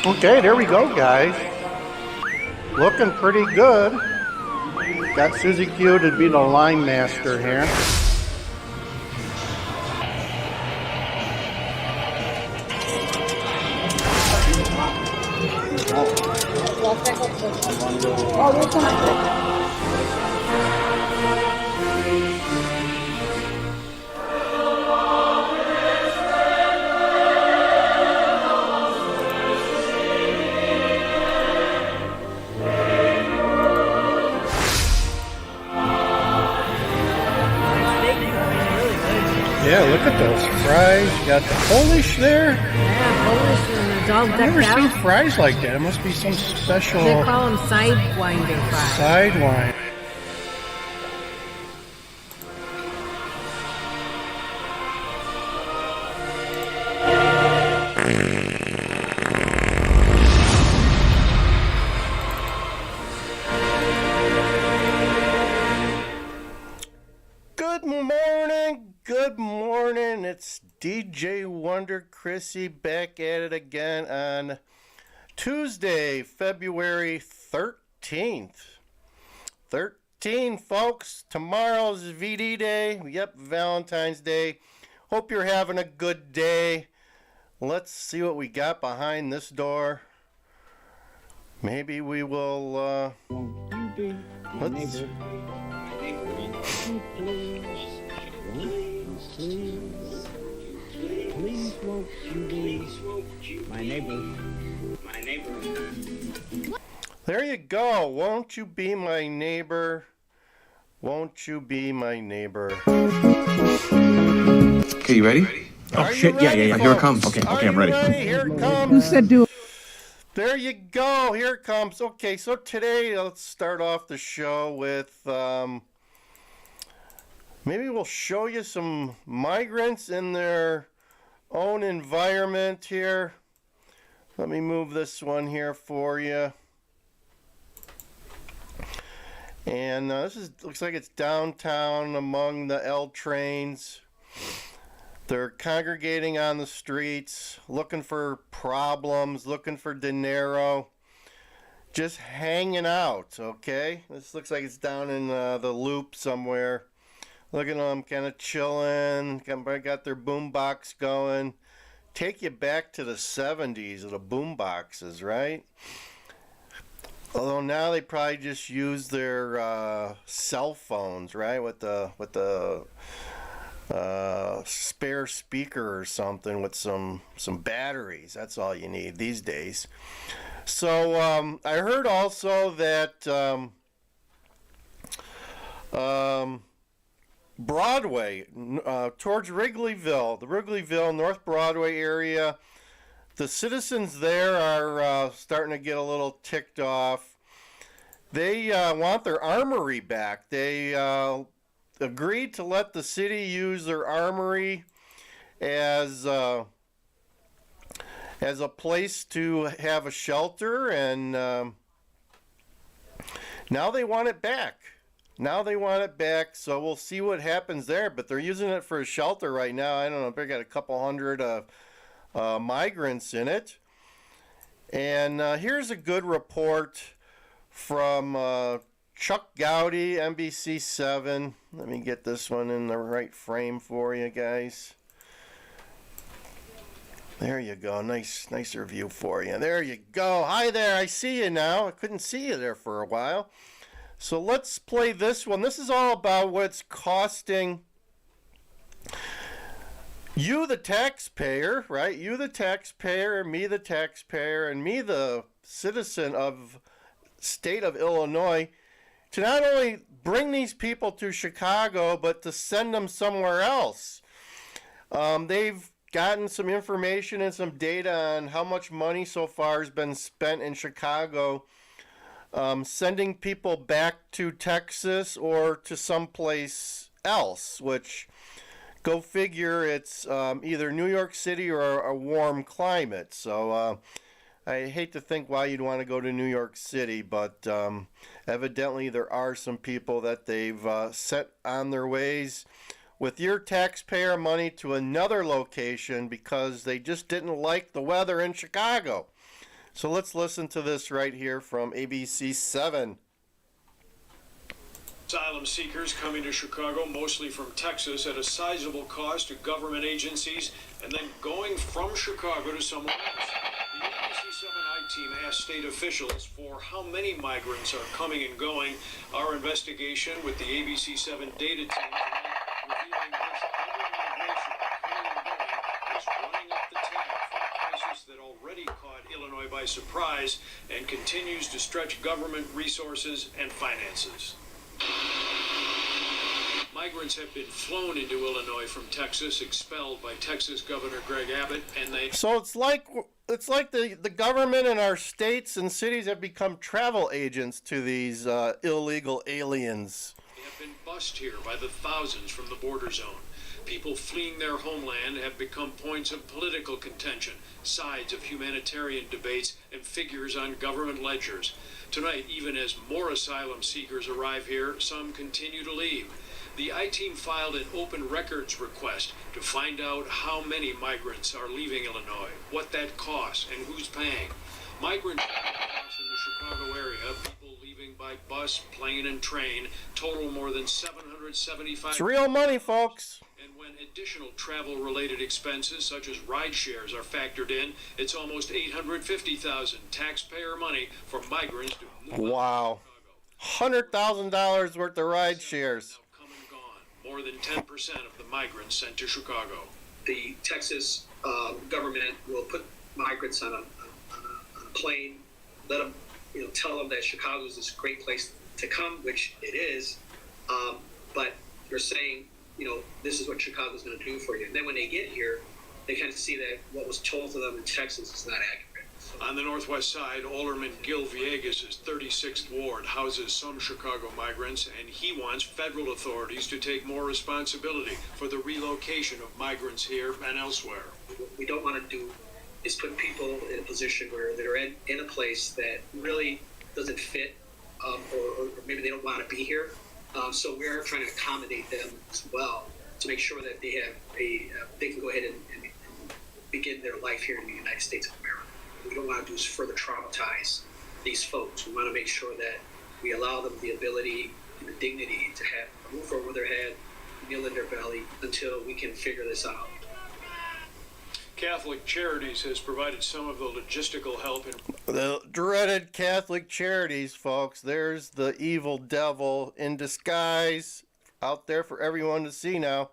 Okay, there we go, guys. Looking pretty good. Got Susie Q to be the line master here. Yeah, look at those fries. You got the Polish there. Yeah, Polish and the dog I've never decked seen out. fries like that. It must be some special They call them sidewinder fries. sideline. Good morning. It's DJ Wonder Chrissy back at it again on Tuesday, February 13th. 13, folks. Tomorrow's VD Day. Yep, Valentine's Day. Hope you're having a good day. Let's see what we got behind this door. Maybe we will, let's... Please won't you be my neighbor? There you go. Won't you be my neighbor? Won't you be my neighbor? Okay, you ready? Are shit, you ready, yeah. Here it comes. Okay, I'm ready. Here it comes. Who said do it? There you go. Here it comes. Okay, so today let's start off the show with maybe we'll show you some migrants in their own environment here. Let me move this one here for you. And looks like it's downtown among the L trains. They're congregating on the streets, looking for problems, looking for dinero, just hanging out, okay? This looks like it's down in the Loop somewhere. Look at them kind of chilling, got their boombox going. Take you back to the 70s of the boomboxes, right? Although now they probably just use their cell phones, right? With the spare speaker or something with some batteries. That's all you need these days. So I heard also that Broadway, towards Wrigleyville, the Wrigleyville, North Broadway area, the citizens there are starting to get a little ticked off. They want their armory back. They agreed to let the city use their armory as a place to have a shelter, and now they want it back. So we'll see what happens there, but they're using it for a shelter right now. I don't know, they got a couple hundred migrants in it. And here's a good report from Chuck Gowdy, NBC7. Let me get this one in the right frame for you guys. There you go. Nicer view for you. There you go. Hi there. I see you now. I couldn't see you there for a while. So let's play this one. This is all about what it's costing you, the taxpayer, right? You, the taxpayer, me, the taxpayer, and me, the citizen of state of Illinois, to not only bring these people to Chicago, but to send them somewhere else. They've gotten some information and some data on how much money so far has been spent in Chicago, sending people back to Texas or to someplace else, which, go figure, it's either New York City or a warm climate. So I hate to think why you'd want to go to New York City, but evidently there are some people that they've set on their ways with your taxpayer money to another location because they just didn't like the weather in Chicago. So let's listen to this right here from ABC 7. Asylum seekers coming to Chicago, mostly from Texas, at a sizable cost to government agencies, and then going from Chicago to somewhere else. The ABC 7I team asked state officials for how many migrants are coming and going. Our investigation with the ABC 7 data team revealing this other migration coming and going is running up the tab for a crisis that already caught Illinois by surprise and continues to stretch government resources and finances. Migrants have been flown into Illinois from Texas, expelled by Texas Governor Greg Abbott, and they So it's like the government in our states and cities have become travel agents to these illegal aliens. have been bussed here by the thousands from the border zone. People fleeing their homeland have become points of political contention, sides of humanitarian debates, and figures on government ledgers. Tonight, even as more asylum seekers arrive here, some continue to leave. The I-Team filed an open records request to find out how many migrants are leaving Illinois, what that costs, and who's paying. Migrant costs in the Chicago area, people leaving by bus, plane, and train, total more than $775. It's real money, folks. And when additional travel-related expenses such as ride shares are factored in, it's almost $850,000 taxpayer money for migrants to move Wow. $100,000 worth of ride shares. now come and gone. More than 10% of the migrants sent to Chicago. The Texas government will put migrants on a plane, let them, tell them that Chicago is this great place to come, which it is, but they're saying, this is what Chicago's going to do for you. And then when they get here, they kind of see that what was told to them in Texas is not accurate. On the northwest side, Alderman Gil Villegas' 36th Ward houses some Chicago migrants, and he wants federal authorities to take more responsibility for the relocation of migrants here and elsewhere. What we don't want to do is put people in a position where they're in a place that really doesn't fit, or maybe they don't want to be here. So we're trying to accommodate them as well to make sure that they have they can go ahead and begin their life here in the United States of America. What we don't want to do is further traumatize these folks. We want to make sure that we allow them the ability and the dignity to have a roof over their head, meal in their belly, until we can figure this out. Catholic Charities has provided some of the logistical help in The dreaded Catholic Charities, folks. There's the evil devil in disguise out there for everyone to see now.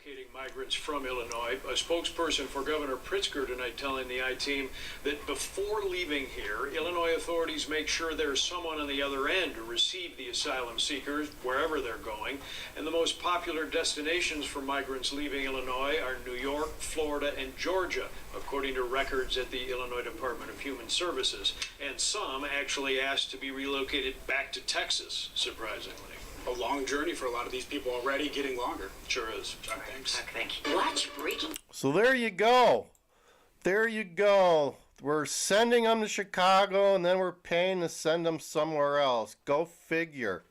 relocating migrants from Illinois. A spokesperson for Governor Pritzker tonight telling the I-Team that before leaving here, Illinois authorities make sure there's someone on the other end to receive the asylum seekers wherever they're going. And the most popular destinations for migrants leaving Illinois are New York, Florida, and Georgia, according to records at the Illinois Department of Human Services. And some actually asked to be relocated back to Texas, surprisingly. A long journey for a lot of these people already, getting longer. Sure is. Thanks. Thank you. Watch breaking. So there you go. There you go. We're sending them to Chicago, and then we're paying to send them somewhere else. Go figure.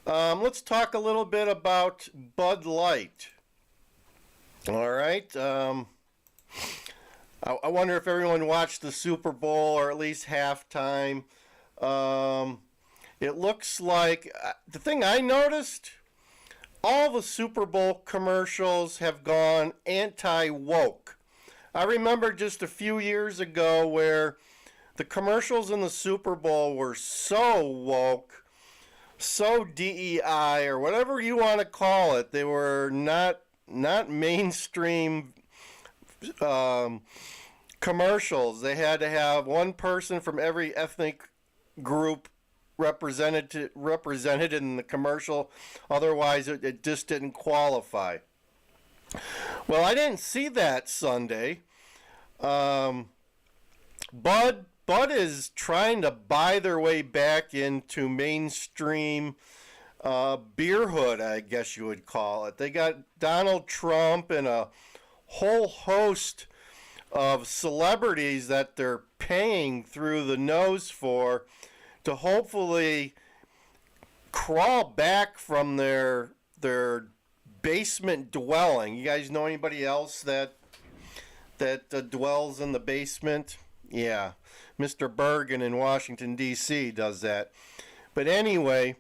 Let's talk a little bit about Bud Light. All right. I wonder if everyone watched the Super Bowl, or at least halftime. It looks like, the thing I noticed, all the Super Bowl commercials have gone anti-woke. I remember just a few years ago where the commercials in the Super Bowl were so woke, so DEI, or whatever you want to call it. They were not mainstream commercials. They had to have one person from every ethnic group represented in the commercial, otherwise it just didn't qualify. Well, I didn't see that Sunday. Bud is trying to buy their way back into mainstream beerhood, I guess you would call it. They got Donald Trump and a whole host of celebrities that they're paying through the nose for to hopefully crawl back from their basement dwelling. You guys know anybody else that dwells in the basement? Yeah, Mr. Bergen in Washington, D.C. does that. But anyway,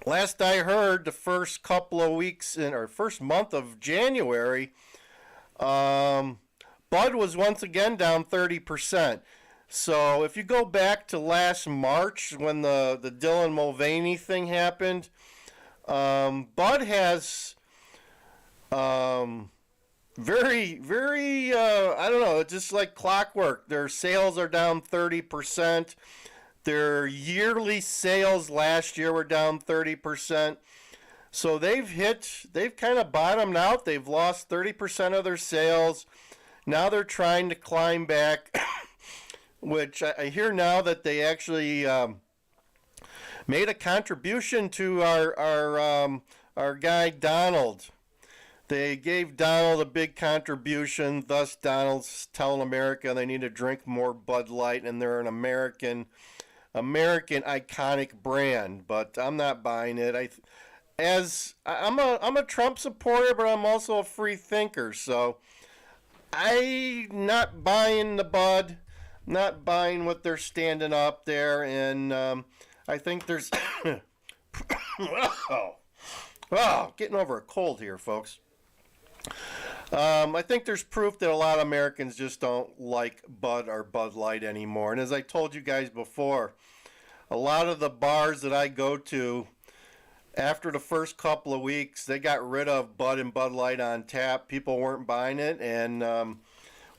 last I heard, the first couple of weeks or first month of January, Bud was once again down 30%. So if you go back to last March when the Dylan Mulvaney thing happened, Bud has very, I don't know, just like clockwork. Their sales are down 30%. Their yearly sales last year were down 30%. So they've kind of bottomed out. They've lost 30% of their sales. Now they're trying to climb back, which I hear now that they actually made a contribution to our guy Donald. They gave Donald a big contribution. Thus, Donald's telling America they need to drink more Bud Light, and they're an American iconic brand. But I'm not buying it. I'm a Trump supporter, but I'm also a free thinker. So I'm not buying the Bud. Not buying what they're standing up there, and I think there's getting over a cold here, folks. I think there's proof that a lot of Americans just don't like Bud or Bud Light anymore. And as I told you guys before, a lot of the bars that I go to, after the first couple of weeks, they got rid of Bud and Bud Light on tap. People weren't buying it, and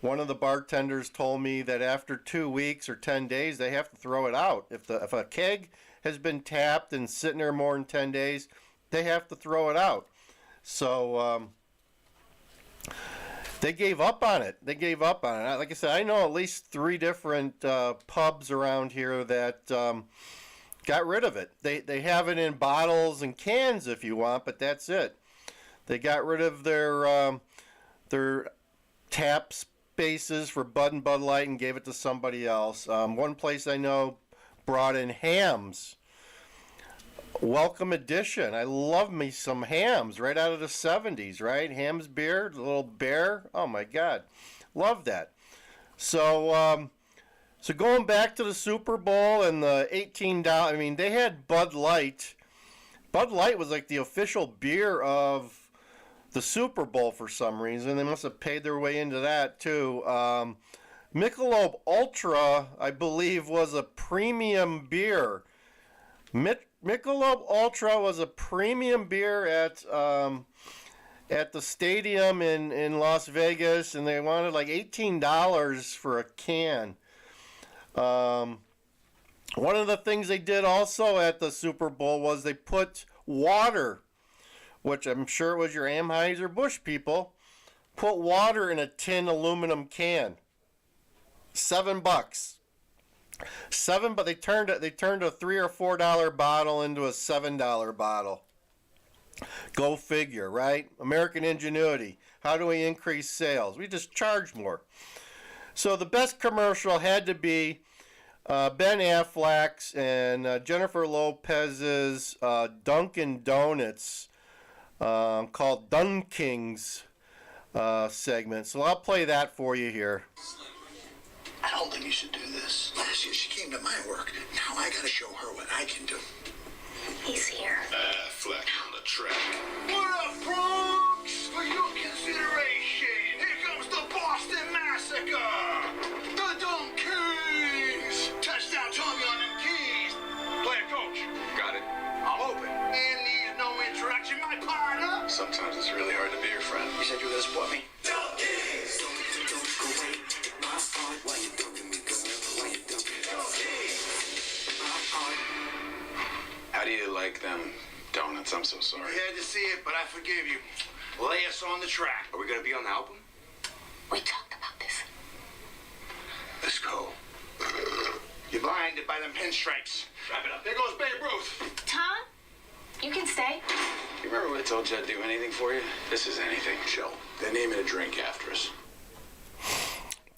one of the bartenders told me that after 2 weeks or 10 days, they have to throw it out. If a keg has been tapped and sitting there more than 10 days, they have to throw it out. So they gave up on it. Like I said, I know at least 3 different pubs around here that got rid of it. They have it in bottles and cans if you want, but that's it. They got rid of their tap spaces for Bud and Bud Light and gave it to somebody else. One place I know brought in Hams. Welcome edition. I love me some Hams right out of the 70s, right? Hams beer, the little bear. Oh my God. Love that. So going back to the Super Bowl and the $18, I mean, they had Bud Light. Bud Light was like the official beer of the Super Bowl for some reason. They must have paid their way into that too. Michelob Ultra, I believe, was a premium beer. Michelob Ultra was a premium beer at the stadium in Las Vegas, and they wanted like $18 for a can. One of the things they did also at the Super Bowl was they put water, which I'm sure it was your Anheuser-Busch people, put water in a tin aluminum can. $7. But they turned a $3 or $4 bottle into a $7 bottle. Go figure, right? American ingenuity. How do we increase sales? We just charge more. So the best commercial had to be Ben Affleck's and Jennifer Lopez's Dunkin' Donuts called Dunkings segment. So I'll play that for you here. I don't think you should do this. Last year she came to my work. Now I gotta show her what I can do. He's here. Fleck on the track. What up, Bronx? For your consideration, here comes the Boston Massacre. The Dunk Kings. Touchdown Tommy on them keys. Player coach. Got it. I'm open. And needs no introduction, my partner. Sometimes it's really hard to be your friend. You said you were gonna support me? Dunk Kings. How do you like them donuts? I'm so sorry. You had to see it, but I forgive you. Lay us on the track. Are we gonna be on the album? We talked about this. Let's go. You're blinded by them pinstripes. Wrap it up. There goes Babe Ruth. Tom, you can stay. You remember when I told you I'd do anything for you? This is anything. Chill. They're naming a drink after us.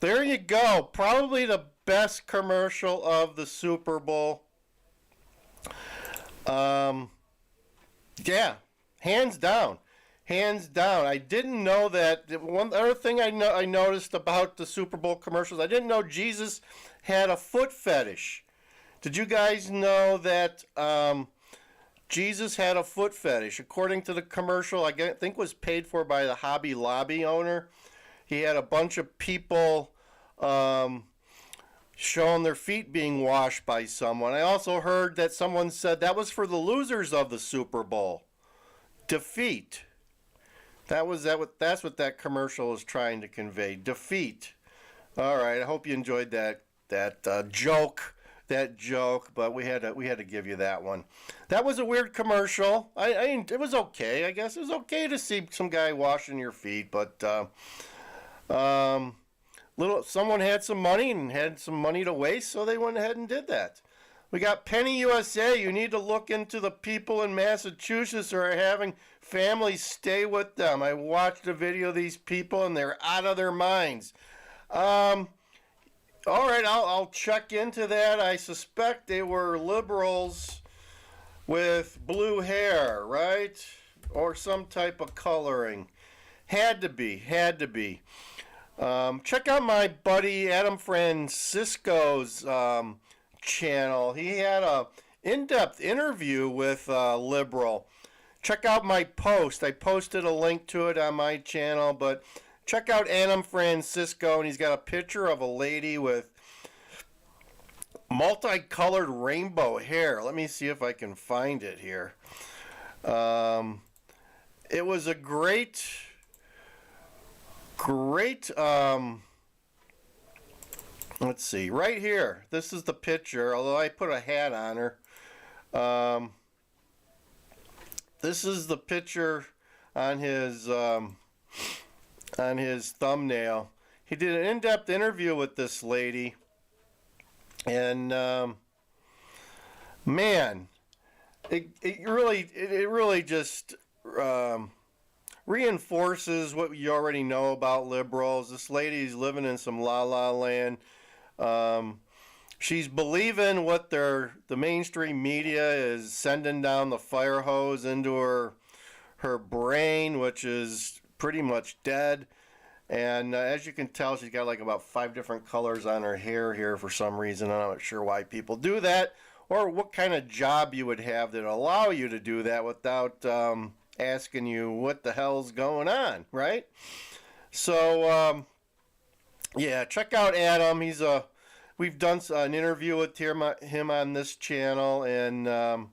There you go. Probably the best commercial of the Super Bowl. Yeah, hands down. hands down. I didn't know that. One other thing I noticed about the Super Bowl commercials, I didn't know Jesus had a foot fetish. Did you guys know that Jesus had a foot fetish? According to the commercial, I think was paid for by the Hobby Lobby owner. He had a bunch of people showing their feet being washed by someone. I also heard that someone said that was for the losers of the Super Bowl. Defeat. That's what that commercial was trying to convey. Defeat. All right. I hope you enjoyed that joke. That joke, but we had to give you that one. That was a weird commercial. It was okay. I guess it was okay to see some guy washing your feet, but someone had some money and had some money to waste, so they went ahead and did that. We got Penny USA. You need to look into the people in Massachusetts who are having families stay with them. I watched a video of these people, and they're out of their minds. All right, I'll check into that. I suspect they were liberals with blue hair, right? Or some type of coloring. Had to be. Check out my buddy Adam Francisco's channel. He had a in-depth interview with a liberal. Check out my post. I posted a link to it on my channel, but check out Adam Francisco, and he's got a picture of a lady with multicolored rainbow hair. Let me see if I can find it here. It was a great, let's see, right here. This is the picture, although I put a hat on her. This is the picture on his thumbnail. He did an in-depth interview with this lady, and man, it really just reinforces what you already know about liberals. This lady's living in some la-la land. She's believing what the mainstream media is sending down the fire hose into her brain, which is pretty much dead. And as you can tell, she's got like about 5 different colors on her hair here for some reason. I'm not sure why people do that, or what kind of job you would have that allow you to do that without asking you what the hell's going on, right? So yeah, check out Adam. We've done an interview with him on this channel, and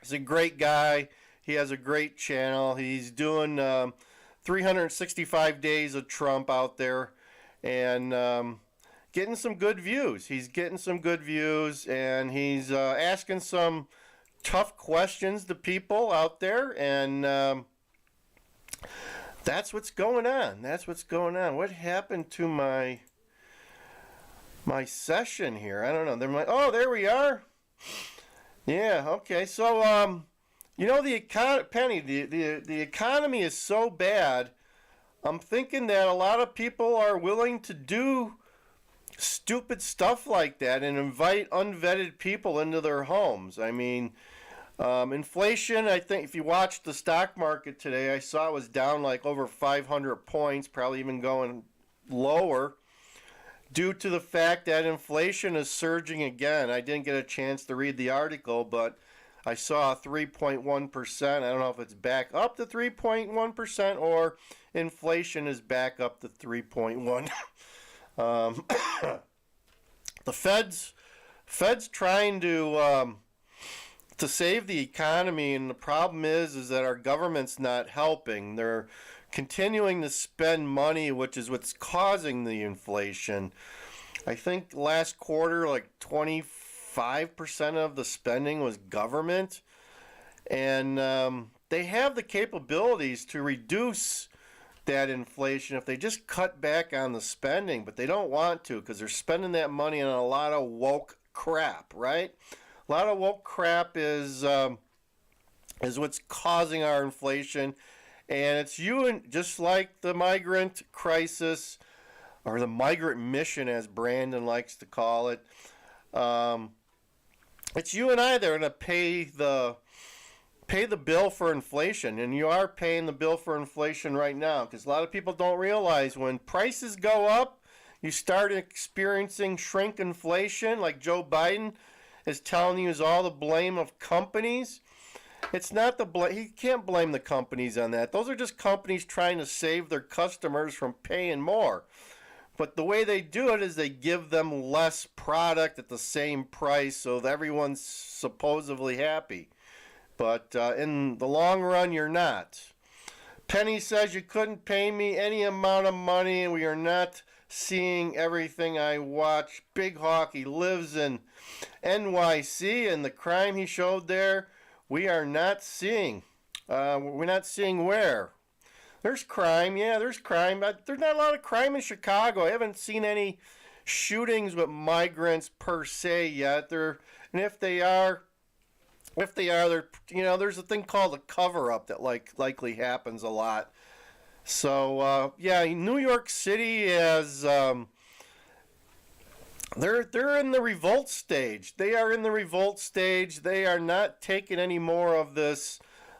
he's a great guy. He has a great channel. He's doing 365 days of Trump out there, and getting some good views. He's getting some good views, and he's asking some tough questions to people out there, and that's what's going on. What happened to my session here? I don't know. There we are. Yeah, okay. So Penny, the economy is so bad. I'm thinking that a lot of people are willing to do stupid stuff like that and invite unvetted people into their homes. I mean, inflation, I think if you watched the stock market today, I saw it was down like over 500 points, probably even going lower, due to the fact that inflation is surging again. I didn't get a chance to read the article, but I saw 3.1%. I don't know if it's back up to 3.1% or inflation is back up to 3.1. The Fed's trying to save the economy, and the problem is that our government's not helping. They're continuing to spend money, which is what's causing the inflation. I think last quarter, like 25% of the spending was government, and they have the capabilities to reduce that inflation if they just cut back on the spending, but they don't want to because they're spending that money on a lot of woke crap, right? A lot of woke crap is what's causing our inflation, and it's just like the migrant crisis, or the migrant mission, as Brandon likes to call it. It's you and I that are going to pay pay the bill for inflation, and you are paying the bill for inflation right now, because a lot of people don't realize when prices go up, you start experiencing shrink inflation, like Joe Biden is telling you is all the blame of companies. It's not the blame. He can't blame the companies on that. Those are just companies trying to save their customers from paying more. But the way they do it is they give them less product at the same price, so that everyone's supposedly happy. But in the long run, you're not. Penny says you couldn't pay me any amount of money, and we are not seeing everything I watch. Big Hawk, he lives in NYC, and the crime he showed there, we are not seeing. We're not seeing where. There's crime, yeah, there's crime. But there's not a lot of crime in Chicago. I haven't seen any shootings with migrants per se yet. And if they are, they're, there's a thing called a cover-up that likely happens a lot. So yeah, New York City is they're in the revolt stage. They are in the revolt stage. They are not taking any more of this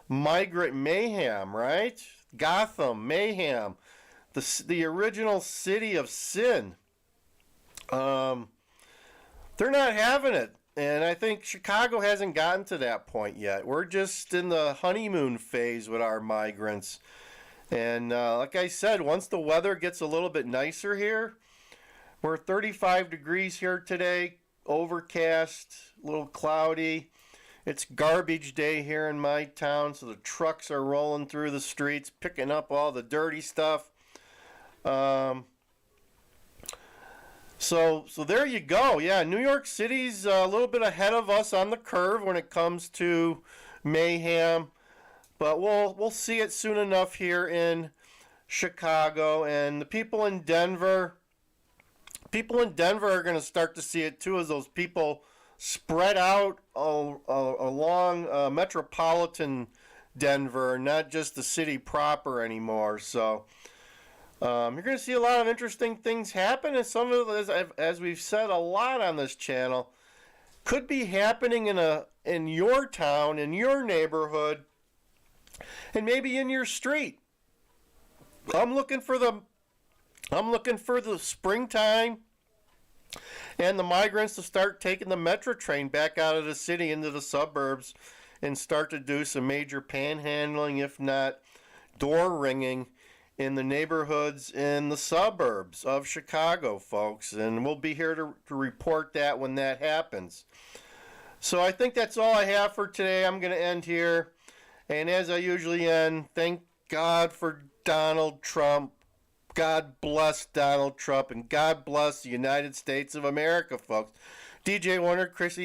migrant mayhem, right? Gotham mayhem, the original city of sin. They're not having it. And I think Chicago hasn't gotten to that point yet. We're just in the honeymoon phase with our migrants. And like I said, once the weather gets a little bit nicer here, we're 35 degrees here today, overcast, a little cloudy. It's garbage day here in my town, so the trucks are rolling through the streets, picking up all the dirty stuff. So there you go. Yeah, New York City's a little bit ahead of us on the curve when it comes to mayhem. But we'll see it soon enough here in Chicago, and the people in Denver are going to start to see it too, as those people spread out along metropolitan Denver, not just the city proper anymore. So you're going to see a lot of interesting things happen, and some of it, as we've said a lot on this channel, could be happening in your town, in your neighborhood, and maybe in your street. I'm looking for the springtime and the migrants to start taking the metro train back out of the city into the suburbs and start to do some major panhandling, if not door ringing, in the neighborhoods in the suburbs of Chicago, folks. And we'll be here to report that when that happens. So I think that's all I have for today. I'm going to end here. And as I usually end, thank God for Donald Trump. God bless Donald Trump, and God bless the United States of America, folks. DJ Wonder Chrissy.